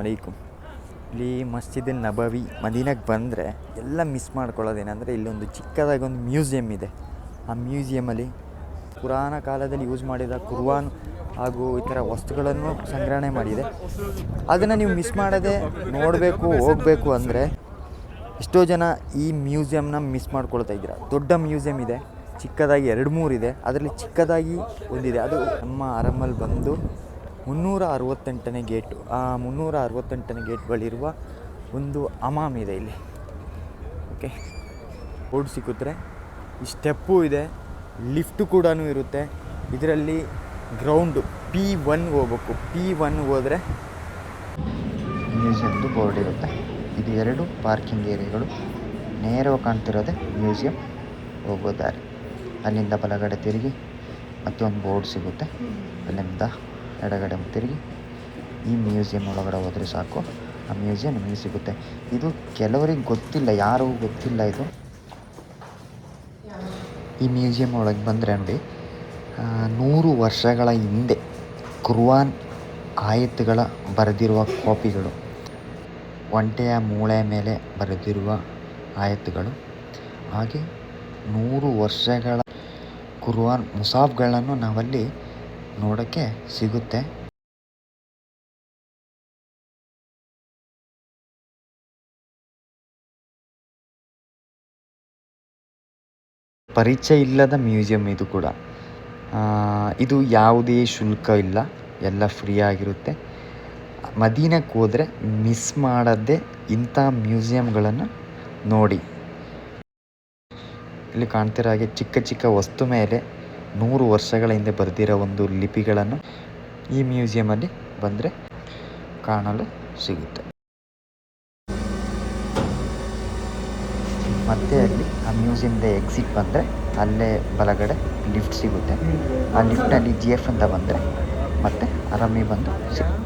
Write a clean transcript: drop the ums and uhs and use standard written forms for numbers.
ಅಲೈಕುಮ್. ಇಲ್ಲಿ ಮಸ್ಜಿದ್ ನಬವಿ ಮದೀನಾಗೆ ಬಂದರೆ ಎಲ್ಲ ಮಿಸ್ ಮಾಡ್ಕೊಳ್ಳೋದೇನೆಂದರೆ ಇಲ್ಲೊಂದು ಚಿಕ್ಕದಾಗಿ ಒಂದು ಮ್ಯೂಸಿಯಮ್ ಇದೆ. ಆ ಮ್ಯೂಸಿಯಮಲ್ಲಿ ಪುರಾಣ ಕಾಲದಲ್ಲಿ ಯೂಸ್ ಮಾಡಿದ ಕುರ್ಆನ್ ಹಾಗೂ ಈ ಥರ ವಸ್ತುಗಳನ್ನು ಸಂಗ್ರಹಣೆ ಮಾಡಿದೆ. ಅದನ್ನು ನೀವು ಮಿಸ್ ಮಾಡದೆ ನೋಡಬೇಕು ಹೋಗಬೇಕು ಅಂದರೆ ಎಷ್ಟೋ ಜನ ಈ ಮ್ಯೂಸಿಯಮ್ನ ಮಿಸ್ ಮಾಡ್ಕೊಳ್ತಾ ಇದ್ದೀರಾ. ದೊಡ್ಡ ಮ್ಯೂಸಿಯಮ್ ಇದೆ, ಚಿಕ್ಕದಾಗಿ 2-3 ಇದೆ. ಅದರಲ್ಲಿ ಚಿಕ್ಕದಾಗಿ ಒಂದಿದೆ, ಅದು ನಮ್ಮ ಅರಮಲ್ಲಿ ಬಂದು 368ನೇ ಗೇಟು. ಆ 368ನೇ ಗೇಟ್ಗಳಿರುವ ಒಂದು ಹಮಾಮ್ ಇದೆ ಇಲ್ಲಿ. ಓಕೆ, ಬೋರ್ಡ್ ಸಿಕ್ಕುತ್ತೆ, ಈ ಸ್ಟೆಪ್ಪು ಇದೆ, ಲಿಫ್ಟು ಕೂಡ ಇರುತ್ತೆ. ಇದರಲ್ಲಿ ಗ್ರೌಂಡು P1 ಹೋಗ್ಬೇಕು. P1 ಹೋದರೆ ಮ್ಯೂಸಿಯಮ್ದು ಬೋರ್ಡ್ ಇರುತ್ತೆ. ಇದು 2 ಪಾರ್ಕಿಂಗ್ ಏರಿಯಾಗಳು. ನೇರವಾಗಿ ಕಾಣ್ತಿರೋದೆ ಮ್ಯೂಸಿಯಂ ಹೋಗೋ ದಾರಿ. ಅಲ್ಲಿಂದ ಬಲಗಡೆ ತಿರುಗಿ ಮತ್ತೊಂದು ಬೋರ್ಡ್ ಸಿಗುತ್ತೆ. ಅಲ್ಲಿಂದ ಎಡಗಡೆ ತಿರುಗಿ ಈ ಮ್ಯೂಸಿಯಂ ಒಳಗಡೆ ಹೋದರೆ ಸಾಕು, ಆ ಮ್ಯೂಸಿಯಂ ನಿಮಗೆ ಸಿಗುತ್ತೆ. ಇದು ಕೆಲವರಿಗೆ ಗೊತ್ತಿಲ್ಲ, ಯಾರಿಗೂ ಗೊತ್ತಿಲ್ಲ ಇದು. ಈ ಮ್ಯೂಸಿಯಂ ಒಳಗೆ ಬಂದರೆ ನೋಡಿ, 100 ವರ್ಷಗಳ ಹಿಂದೆ ಕುರ್ಆನ್ ಆಯತ್ತುಗಳ ಬರೆದಿರುವ ಕಾಪಿಗಳು, ಒಂಟೆಯ ಮೂಳೆ ಮೇಲೆ ಬರೆದಿರುವ ಆಯತ್ತುಗಳು, ಹಾಗೆ 100 ವರ್ಷಗಳ ಕುರ್ಆನ್ ಮುಸಾಫ್ಗಳನ್ನು ನಾವಲ್ಲಿ ನೋಡೋಕ್ಕೆ ಸಿಗುತ್ತೆ. ಪರಿಚಯ ಇಲ್ಲದ ಮ್ಯೂಸಿಯಂ ಇದು ಕೂಡ. ಇದು ಯಾವುದೇ ಶುಲ್ಕ ಇಲ್ಲ, ಎಲ್ಲ ಫ್ರೀ ಆಗಿರುತ್ತೆ. ಮದೀನಕ್ಕೆ ಹೋದರೆ ಮಿಸ್ ಮಾಡದೆ ಇಂಥ ಮ್ಯೂಸಿಯಂಗಳನ್ನು ನೋಡಿ. ಇಲ್ಲಿ ಕಾಣ್ತಿರೋ ಹಾಗೆ ಚಿಕ್ಕ ಚಿಕ್ಕ ವಸ್ತು ಮೇಲೆ 100 ವರ್ಷಗಳ ಹಿಂದೆ ಬರೆದಿರೋ ಒಂದು ಲಿಪಿಗಳನ್ನು ಈ ಮ್ಯೂಸಿಯಮಲ್ಲಿ ಬಂದರೆ ಕಾಣಲು ಸಿಗುತ್ತೆ. ಮತ್ತೆ ಅಲ್ಲಿ ಆ ಮ್ಯೂಸಿಯಮ್ದ ಎಕ್ಸಿಟ್ ಬಂದರೆ ಅಲ್ಲೇ ಬಲಗಡೆ ಲಿಫ್ಟ್ ಸಿಗುತ್ತೆ. ಆ ಲಿಫ್ಟಲ್ಲಿ GF ಅಂತ ಬಂದರೆ ಮತ್ತೆ ಆರಾಮಿ ಬಂದು ಸಿಗುತ್ತೆ.